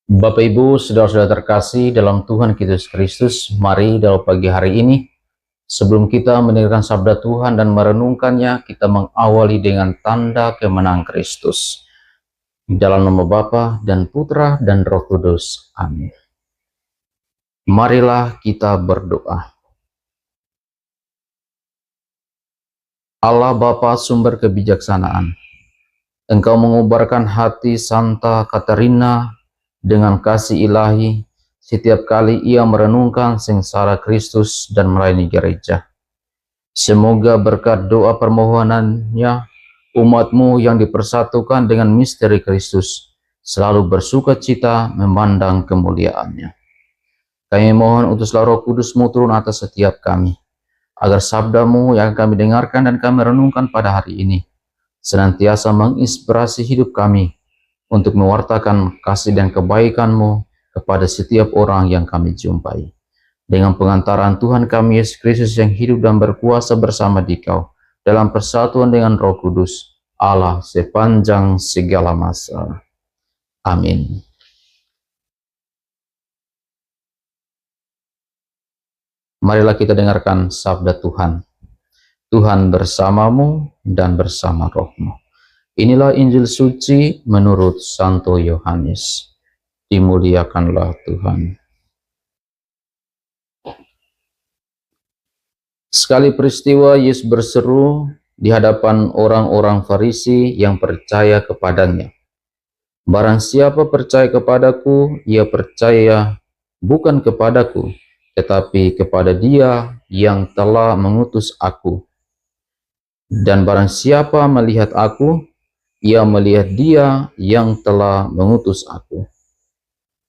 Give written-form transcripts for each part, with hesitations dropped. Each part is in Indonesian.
Bapak Ibu, saudara-saudara terkasih dalam Tuhan Yesus Kristus, mari dalam pagi hari ini, sebelum kita mendengarkan sabda Tuhan dan merenungkannya, kita mengawali dengan tanda kemenangan Kristus. Dalam nama Bapa dan Putra dan Roh Kudus. Amin. Marilah kita berdoa. Allah Bapa sumber kebijaksanaan, Engkau mengubarkan hati Santa Katarina dengan kasih ilahi setiap kali ia merenungkan sengsara Kristus dan melayani gereja. Semoga berkat doa permohonannya, umatmu yang dipersatukan dengan misteri Kristus selalu bersuka cita memandang kemuliaannya. Kami mohon utuslah Roh Kudus-Mu turun atas setiap kami, agar sabda-Mu yang kami dengarkan dan kami renungkan pada hari ini senantiasa menginspirasi hidup kami untuk mewartakan kasih dan kebaikan-Mu kepada setiap orang yang kami jumpai. Dengan pengantaran Tuhan kami Yesus Kristus yang hidup dan berkuasa bersama Dikau, dalam persatuan dengan Roh Kudus, Allah sepanjang segala masa. Amin. Marilah kita dengarkan sabda Tuhan. Tuhan bersamamu dan bersama rohmu. Inilah Injil suci menurut Santo Yohanes. Dimuliakanlah Tuhan. Sekali peristiwa Yesus berseru di hadapan orang-orang Farisi yang percaya kepadanya. Barang siapa percaya kepadaku, ia percaya bukan kepadaku, tetapi kepada Dia yang telah mengutus aku. Dan barang siapa melihat aku, ia melihat Dia yang telah mengutus aku.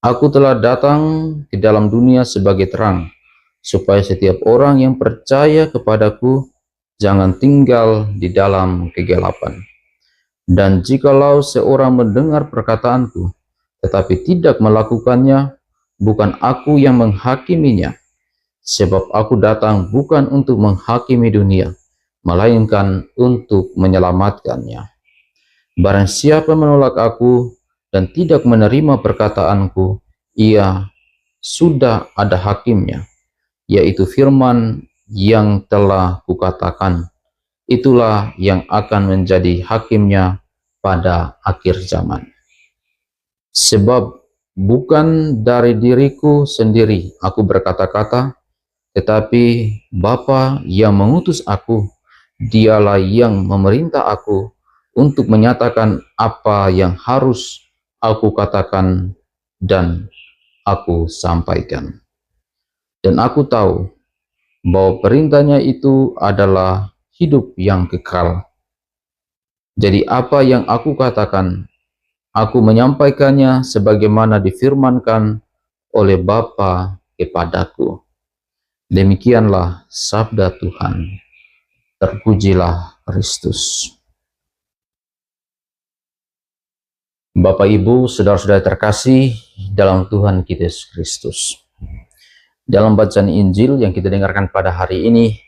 Aku telah datang ke dalam dunia sebagai terang, supaya setiap orang yang percaya kepadaku jangan tinggal di dalam kegelapan. Dan jikalau seorang mendengar perkataanku, tetapi tidak melakukannya, bukan aku yang menghakiminya, sebab aku datang bukan untuk menghakimi dunia, melainkan untuk menyelamatkannya. Barang siapa menolak aku dan tidak menerima perkataanku, ia sudah ada hakimnya, yaitu firman yang telah kukatakan. Itulah yang akan menjadi hakimnya pada akhir zaman. Sebab bukan dari diriku sendiri aku berkata-kata, tetapi Bapa yang mengutus aku, Dialah yang memerintah aku untuk menyatakan apa yang harus aku katakan dan aku sampaikan. Dan aku tahu bahwa perintahnya itu adalah hidup yang kekal. Jadi apa yang aku katakan, aku menyampaikannya sebagaimana difirmankan oleh Bapa kepadaku. Demikianlah sabda Tuhan. Terpujilah Kristus. Bapak Ibu, saudara-saudara terkasih dalam Tuhan kita Yesus Kristus. Dalam bacaan Injil yang kita dengarkan pada hari ini,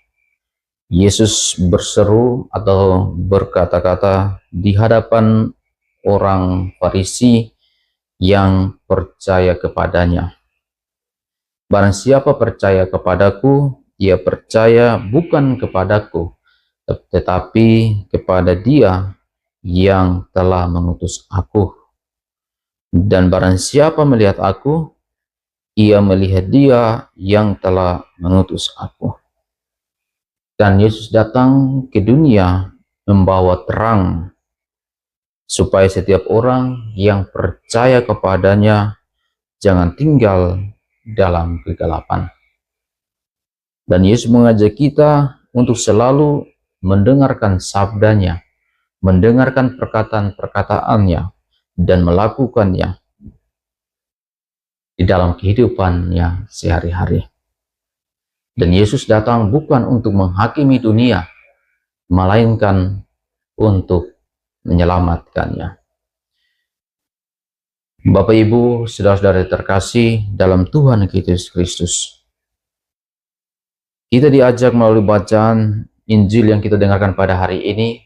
Yesus berseru atau berkata-kata di hadapan orang Farisi yang percaya kepadanya. Barang siapa percaya kepadaku, ia percaya bukan kepadaku, tetapi kepada Dia yang telah mengutus aku. Dan barang siapa melihat aku, ia melihat Dia yang telah mengutus aku. Dan Yesus datang ke dunia membawa terang, supaya setiap orang yang percaya kepadanya jangan tinggal dalam kegelapan. Dan Yesus mengajak kita untuk selalu mendengarkan sabdanya, mendengarkan perkataan-perkataannya, dan melakukannya di dalam kehidupannya sehari-hari. Dan Yesus datang bukan untuk menghakimi dunia, melainkan untuk menyelamatkannya. Bapak Ibu, saudara-saudara terkasih dalam Tuhan kita Yesus Kristus, kita diajak melalui bacaan Injil yang kita dengarkan pada hari ini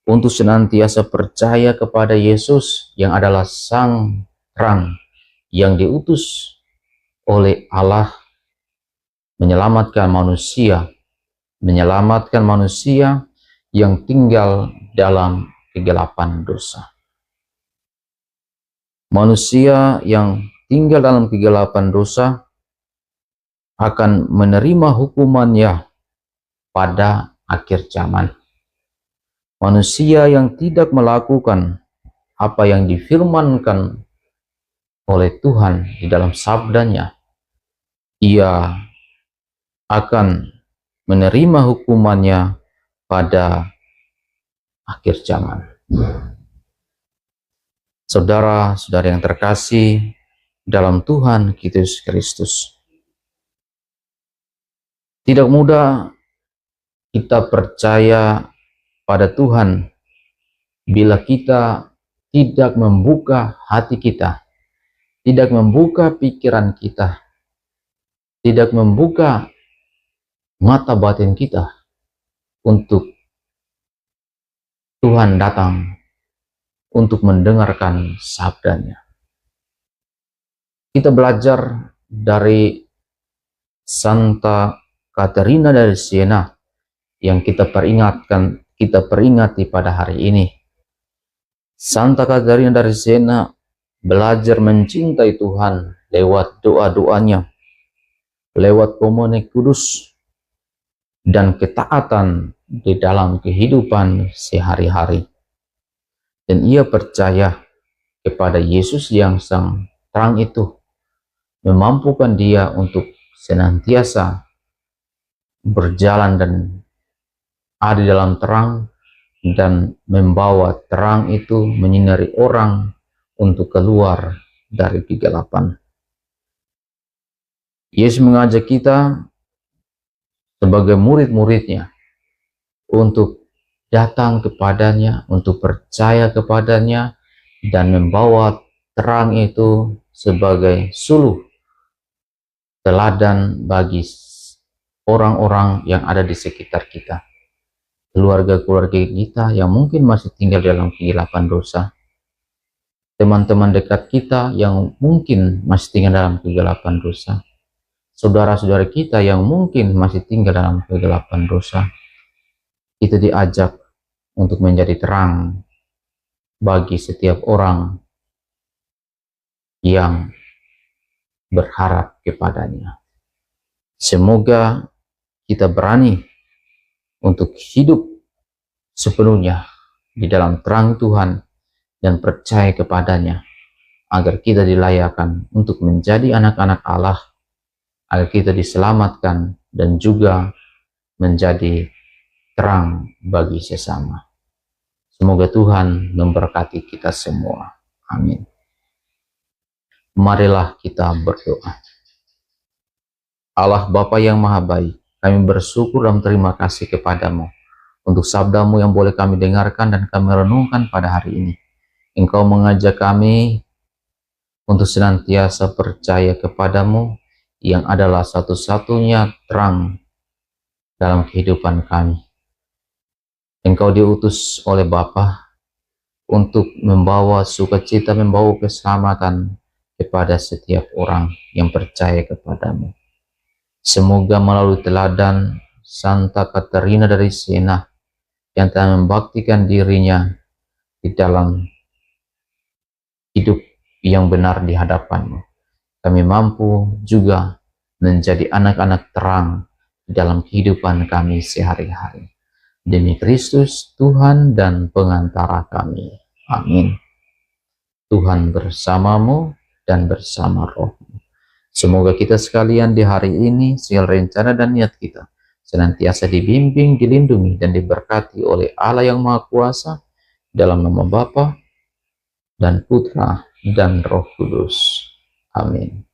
untuk senantiasa percaya kepada Yesus yang adalah Sang Terang yang diutus oleh Allah menyelamatkan manusia yang tinggal dalam kegelapan dosa. Manusia yang tinggal dalam kegelapan dosa akan menerima hukumannya pada akhir zaman. Manusia yang tidak melakukan apa yang difirmankan oleh Tuhan di dalam sabdanya, ia akan menerima hukumannya pada akhir zaman. Saudara-saudara yang terkasih dalam Tuhan Yesus Kristus, tidak mudah kita percaya pada Tuhan bila kita tidak membuka hati kita, tidak membuka pikiran kita, tidak membuka mata batin kita untuk Tuhan datang untuk mendengarkan sabdanya. Kita belajar dari Santa Katerina dari Siena yang kita peringati pada hari ini. Santa Katerina dari Siena belajar mencintai Tuhan lewat doa-doanya, lewat komunik kudus, dan ketaatan di dalam kehidupan sehari-hari. Dan ia percaya kepada Yesus yang sang terang itu memampukan dia untuk senantiasa berjalan dan ada dalam terang dan membawa terang itu menyinari orang untuk keluar dari kegelapan. Yesus mengajak kita sebagai murid-muridnya untuk datang kepadanya, untuk percaya kepadanya, dan membawa terang itu sebagai suluh teladan bagi orang-orang yang ada di sekitar kita, keluarga-keluarga kita yang mungkin masih tinggal dalam kegelapan dosa, teman-teman dekat kita yang mungkin masih tinggal dalam kegelapan dosa, saudara-saudara kita yang mungkin masih tinggal dalam kegelapan dosa. Kita diajak untuk menjadi terang bagi setiap orang yang berharap kepadanya. Semoga kita berani untuk hidup sepenuhnya di dalam terang Tuhan dan percaya kepadanya, agar kita dilayakkan untuk menjadi anak-anak Allah, agar kita diselamatkan dan juga menjadi terang bagi sesama. Semoga Tuhan memberkati kita semua. Amin. Marilah kita berdoa. Allah Bapa yang Maha Baik, kami bersyukur dan terima kasih kepadamu untuk sabdamu yang boleh kami dengarkan dan kami renungkan pada hari ini. Engkau mengajak kami untuk senantiasa percaya kepadamu yang adalah satu-satunya terang dalam kehidupan kami. Engkau diutus oleh Bapa untuk membawa sukacita, membawa keselamatan kepada setiap orang yang percaya kepadamu. Semoga melalui teladan Santa Katerina dari Siena yang telah membaktikan dirinya di dalam hidup yang benar di hadapanmu, kami mampu juga menjadi anak-anak terang di dalam kehidupan kami sehari-hari. Demi Kristus, Tuhan dan pengantara kami. Amin. Tuhan bersamamu dan bersama rohmu. Semoga kita sekalian di hari ini, segala rencana dan niat kita senantiasa dibimbing, dilindungi, dan diberkati oleh Allah yang Maha Kuasa, dalam nama Bapa dan Putra dan Roh Kudus. Amin.